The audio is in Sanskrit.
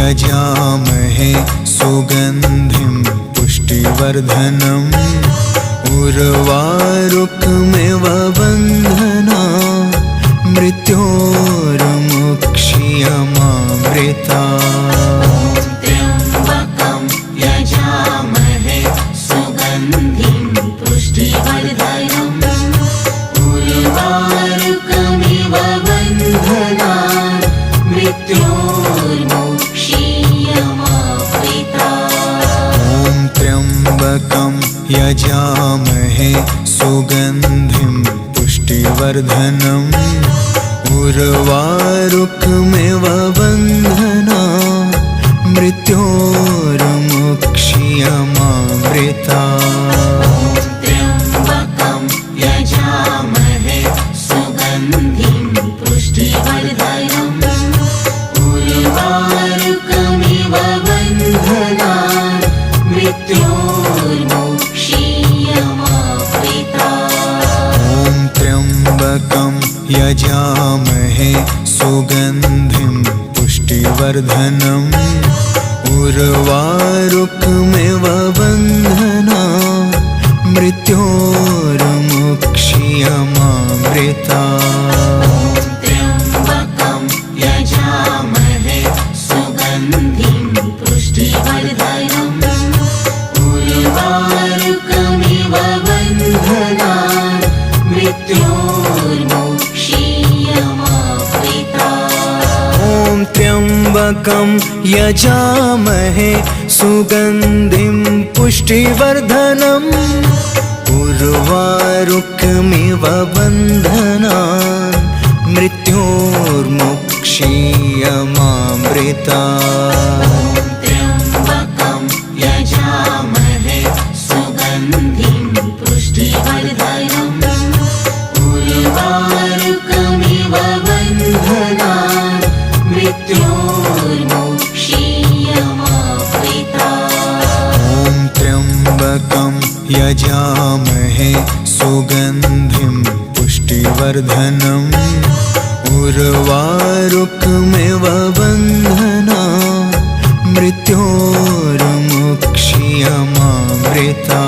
यजामहे सुगन्धिं पुष्टिवर्धनम् उर्वारुकमिव बन्धना मृत्योर्मुक्षीयमामृता। त्र्यम्बकं यजामहे सुगन्धिं पुष्टिवर्धनम् उर्वारुकमिव बन्धना मृत्योर्मुक्षीयमामृता। ॐ त्र्यम्बकं यजामहे सुगन्धिं पुष्टिवर्धनम् उर्वारुकमिव बन्धना मृत्योर्मुक्षीयमामृता। त्र्यम्बकं यजामहे सुगन्धिं पुष्टिवर्धनम् उर्वारुकमिव बन्धना मृत्योर्मुक्षीयमामृता। ॐ त्र्यम्बकं यजामहे सुगन्धिं पुष्टिवर्धनम् उर्वारुकमिव बन्धना मृत्योर्मुक्षीयमामृता। त्र्यम्बकं यजामहे सुगन्धिं पुष्टिवर्धनम् उर्वारुकमिव बन्धना मृत्योर्मुक्षीयमामृता। ॐ त्र्यम्बकं यजामहे सुगन्धिं पुष्टिवर्धनम् उर्वारुकमिव बन्धना मृत्योर्मुक्षीयमामृता। त्र्यम्बकं यजामहे सुगन्धिं पुष्टिवर्धनम् उर्वारुकमिव बन्धना मृत्योर्मुक्षीयमामृता। ॐ त्र्यम्बकं यजामहे सुगन्धिं पुष्टिवर्धनम् उर्वारुकमिव बन्धना मृत्योर्मुक्षीयमामृता।